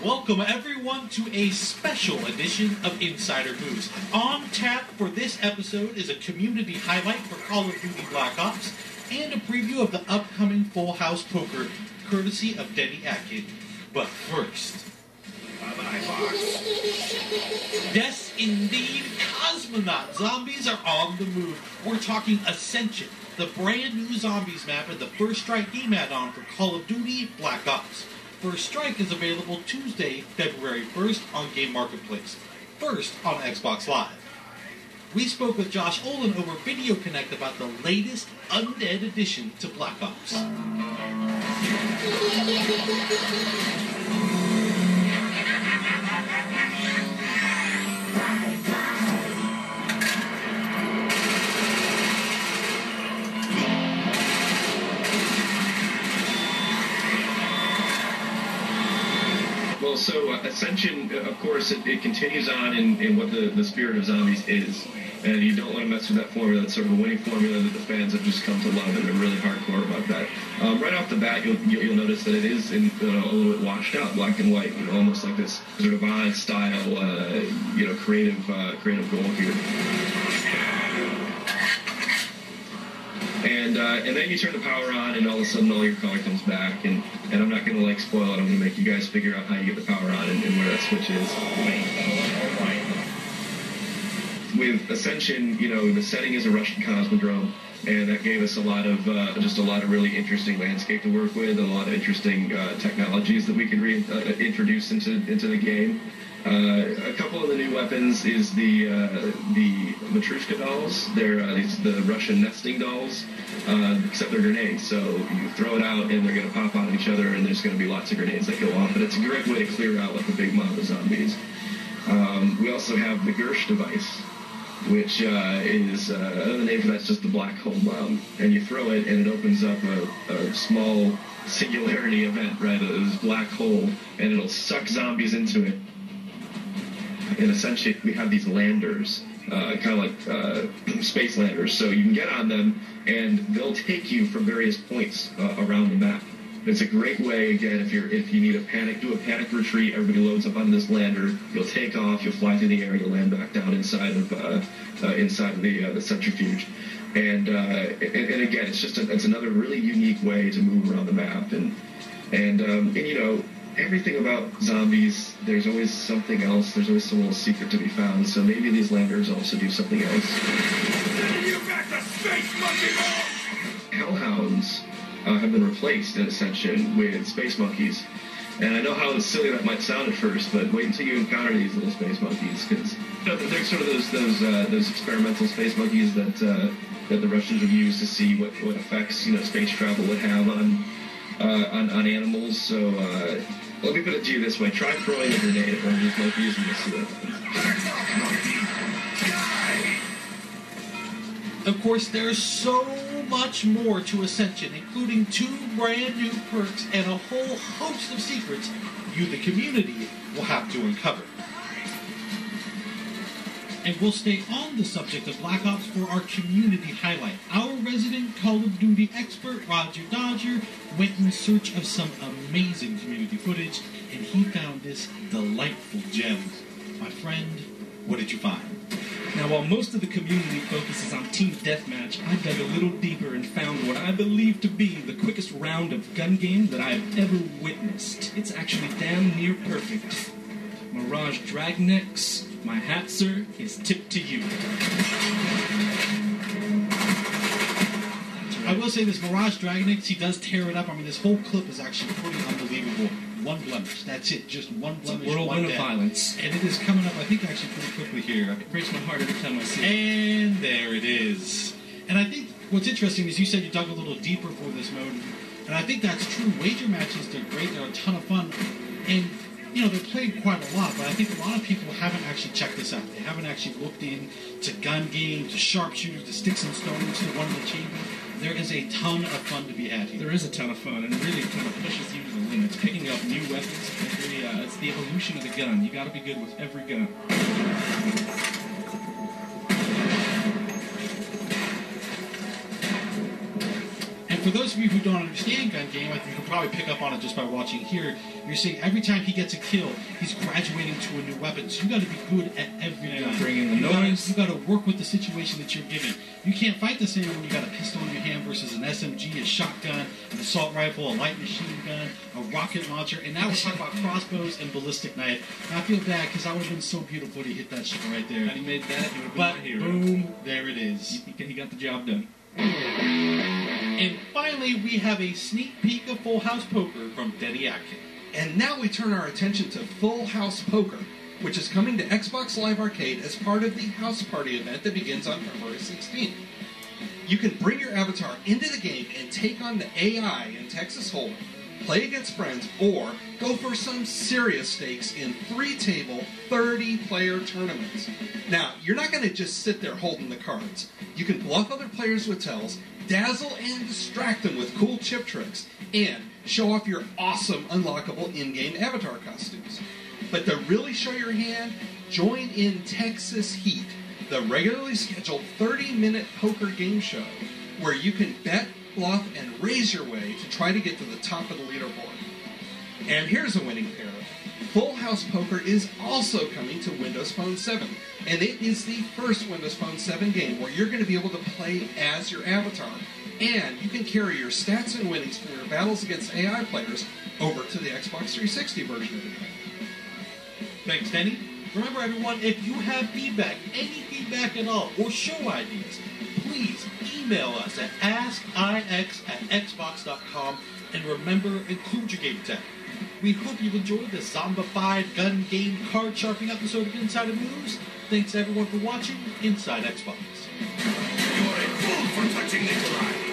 Welcome everyone to a special edition of Insider News. On tap for this episode is a community highlight for Call of Duty Black Ops and a preview of the upcoming Full House Poker, courtesy of Denny Atkin. But first... Bye-bye, boss. Yes, indeed, Cosmonaut zombies are on the move. We're talking Ascension, the brand new zombies map and the First Strike game add-on for Call of Duty Black Ops. First Strike is available Tuesday, February 1st on Game Marketplace. First on Xbox Live. We spoke with Josh Olin over Video Connect about the latest Undead addition to Black Ops. Well, so Ascension, of course, it continues on in what the spirit of zombies is. And you don't want to mess with that formula. That's sort of a winning formula that the fans have just come to love, and they're really hardcore about that. Right off the bat, you'll notice that it is a little bit washed out, black and white, almost like this sort of odd style, creative goal here. And then you turn the power on, and all of a sudden all your color comes back. And I'm not going to spoil it. I'm going to make you guys figure out how you get the power on and where that switch is. With Ascension, the setting is a Russian cosmodrome, and that gave us a lot of really interesting landscape to work with, and a lot of interesting technologies that we could introduce into the game. A couple of the new weapons is the Matryoshka dolls. They're the Russian nesting dolls, except they're grenades. So you throw it out, and they're going to pop on each other, and there's going to be lots of grenades that go off. But it's a great way to clear out like a big mob of zombies. We also have the Gersh device, which is the name for that's just the black hole bomb, and you throw it, and it opens up a small singularity event, right? This black hole, and it'll suck zombies into it. And essentially, we have these landers, kind of like space landers. So you can get on them, and they'll take you from various points around the map. It's a great way, again, if you need do a panic retreat. Everybody loads up on this lander. You'll take off. You'll fly through the air. You'll land back down inside of the centrifuge. And again, it's another really unique way to move around the map. And everything about zombies, there's always something else. There's always some little secret to be found. So maybe these landers also do something else. You got the space monkey! Hellhounds have been replaced in Ascension with space monkeys. And I know how silly that might sound at first, but wait until you encounter these little space monkeys, because they're sort of those experimental space monkeys that the Russians would use to see what effects space travel would have on animals. So let me put it to you this way: try throwing a grenade at one of these monkeys, and you'll see what happens. Of course, there's so much more to Ascension, including 2 brand new perks and a whole host of secrets you, the community, will have to uncover. And we'll stay on the subject of Black Ops for our community highlight. Our resident Call of Duty expert, Roger Dodger, went in search of some amazing community footage, and he found this delightful gem. My friend, what did you find? Now, while most of the community focuses on Team Deathmatch, I dug a little deeper and found what I believe to be the quickest round of gun game that I have ever witnessed. It's actually damn near perfect. Mirage Dragnecks, my hat, sir, is tipped to you. I will say this, Mirage Dragnecks, he does tear it up. I mean, this whole clip is actually pretty unbelievable. One blemish. That's it. Just one blemish. It's a whirlwind of violence. And it is coming up, I think, actually pretty quickly here. It breaks my heart every time I see it. And there it is. And I think what's interesting is you said you dug a little deeper for this mode. And I think that's true. Wager matches, they're great. They're a ton of fun. And, they're played quite a lot. But I think a lot of people haven't actually checked this out. They haven't actually looked into gun games, to sharpshooters, to sticks and stones, to one in the chamber. There is a ton of fun to be had here. There is a ton of fun, and it really kind of pushes you to the limits. Picking up new weapons, it's the evolution of the gun. You got to be good with every gun. And for those of you who don't understand gun game, I think you can probably pick up on it just by watching here. You're seeing every time he gets a kill, he's graduating to a new weapon. So you got to be good at every gun. Bring in the noise. You got to work with the situation that you're given. You can't fight the same when you got a pistol in your hand versus an SMG, a shotgun, an assault rifle, a light machine gun, a rocket launcher, and now we're talking about crossbows and ballistic knife. And I feel bad because that would have been so beautiful to hit that shit right there. Had he made that, he would have been But my hero. boom, there it is. He got the job done. And finally, we have a sneak peek of Full House Poker from Denny Atkin. And now we turn our attention to Full House Poker, which is coming to Xbox Live Arcade as part of the House Party event that begins on February 16th. You can bring your avatar into the game and take on the AI in Texas Hold'em, play against friends, or go for some serious stakes in 3-table, 30-player tournaments. Now, you're not going to just sit there holding the cards. You can bluff other players with tells, dazzle and distract them with cool chip tricks, and show off your awesome unlockable in-game avatar costumes. But to really show your hand, join in Texas Heat, the regularly scheduled 30-minute poker game show where you can bet, bluff, and raise your way to try to get to the top of the leaderboard. And here's a winning pair. Full House Poker is also coming to Windows Phone 7, and it is the first Windows Phone 7 game where you're going to be able to play as your avatar, and you can carry your stats and winnings from your battles against AI players over to the Xbox 360 version of the game. Thanks, Denny. Remember, everyone, if you have feedback, any feedback at all, or show ideas, please email us at askix@xbox.com, and remember, include your game tag. We hope you've enjoyed the zombified gun game card sharpening episode of Insider Moves. Thanks everyone for watching Inside Xbox. You're a fool for touching Nikolai.